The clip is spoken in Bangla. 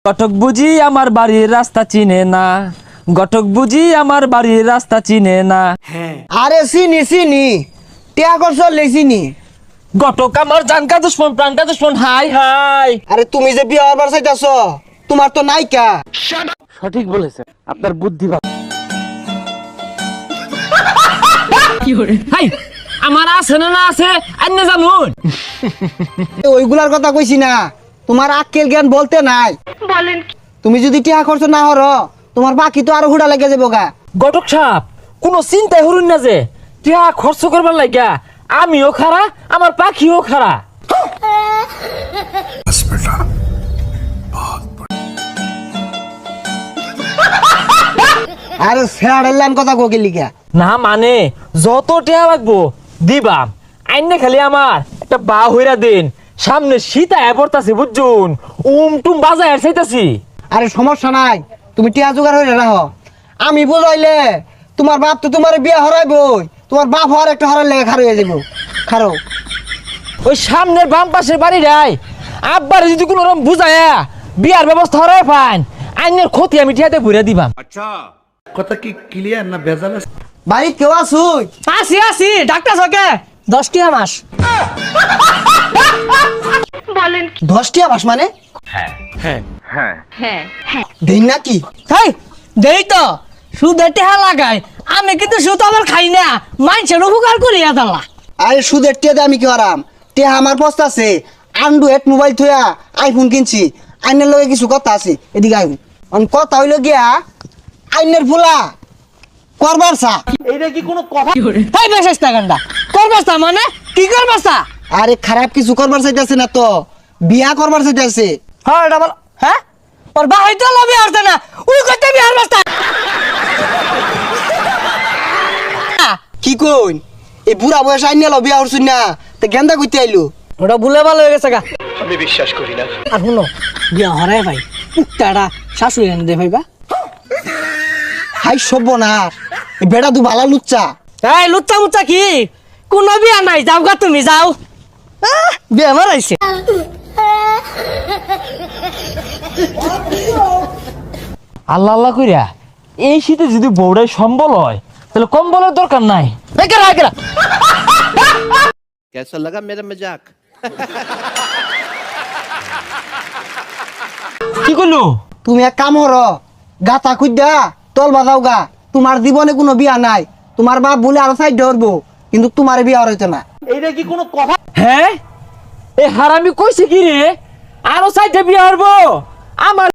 ঘটক বুঝি আমার বাড়ির রাস্তা চিনে না, ঘটক বুঝি আমার বাড়ির রাস্তা চিনে না। আরে চিনি চিনি, টিয়া করছ লেচিনি। ঘটক আমার জানকা দুশ্মন প্রাণকা দুশ্মন, হাই হাই। আরে তুমি যে বিয়ে হবার চাইতাছ, তোমার তো নাইকা। সঠিক বলেছে, আপনার বুদ্ধি ভালো। হাই, আমার আছে না না আছে আন্য জানুন। ওইগুলার কথা কইছি না, তোমার আক্কেল জ্ঞান বলতে নাই। বলেন তুমি যদি টিয়া খরচ না হর, তোমার বাকি তো আরো হুড়া লেগে যাবো গা। ঘটক সাহেব কোনো চিন্তাই হরুন না যে টিয়া খরচ করবার লাগিয়া আমিও খারা আমার পাখিও খারা। আরে স্যারের কথা কোকে লিখা। না মানে যত টিয়া লাগবো দিবাম, আইনে খালি আমার একটা বা হইরা দিন, সামনে শীতা পড়তাছে বুঝছুন, টুম বাজায় চাইতাছি। আরে সমস্যা নাই, তুমি টিয়া জোগাড় হয়ে রাখো। আমি বুঝাইলে তোমার বাপ তো তোমার বিয়ে হরাইবই, তোমার বাপ হওয়ার একটা হরার লেগে খারো হয়ে যাবো। খারো ওই সামনের বাম পাশের বাড়ি রাই আব্বার যদি কোনো রকম বুঝায়া বিয়ার ব্যবস্থা হরাই পান, আইনের ক্ষতি আমি টিয়াতে ভরে দিবাম। কথা কি ক্লিয়ার না ভেজাল আছে? বাড়ি কেউ আসুই? আসি আসি, ডাক্তার সকে 10 টিয়া মাস। 10 টিয়া মাস মানে? দিন নাকি? হাই দেই তো সুদের টিয়া লাগাই, আমি কিন্তু সুদ আবার খাই না, মানুষের উপকার করিয়া দালা। আরে সুদের টিয়াতে আমি কি হরাম? টিয়া আমার পস্তা আছে, অ্যান্ড্রয়েড মোবাইল থইয়া আইফোন কিনছি। আইনের লগে কিছু কথা আছে, এদিকে আইন। কথা হইল গিয়া আইনের ফুলা করবার চা। এইটা কি কোনো কথা? হাই বেশটা গান্ডা করবাস্তা মানে কি করবাস্তা? আরে খারাপ কিছু করবার চাইতেছে না তো, বিয়া করবার চাইতেছে। হ্যাঁ এটা বল। হ্যাঁ ওর বা হইতো লবি আসছে না, উই কইতে বিহার বাস্তা। কি কইন? এই বুড়া বয়স আইনে লো বিয়া হরছুন না, তে গেন্দা কইতে আইলো। ওটা ভুলে ভালো হয়ে গেছে গা। আমি বিশ্বাস করি না। আর শুনো বিয়া হরাই ভাই পুকটাটা শাশুড়ি এনে দে ভাইবা। হাই সর্বনাশ, এই বেটা তু ভালা লুচ্চা। এই লুচ্চা মুচ্চা কি, কোনো বিয়া নাই, যাও গা তুমি যাও। বিয়া মারাইছে। আল্লাহ আল্লাহ কইরা এই শীতে যদি বউড়াই সম্বল হয় তাহলে কম্বলের দরকার নাই। कैसा लगा मेरा मजाक? কি করলো? তুমি এক কাম হর, গাতা খুঁজা তল বাজাও গা। তোমার জীবনে কোনো বিয়া নাই, তোমার বাপ বলে আরো সাইড ধরবো, কিন্তু তোমার বিয়া হইতো না। এইটা কি কোনো কথা? হ্যাঁ এ হারামি কইছে কি রে, আরো সাইডে বিয়া হবো আমার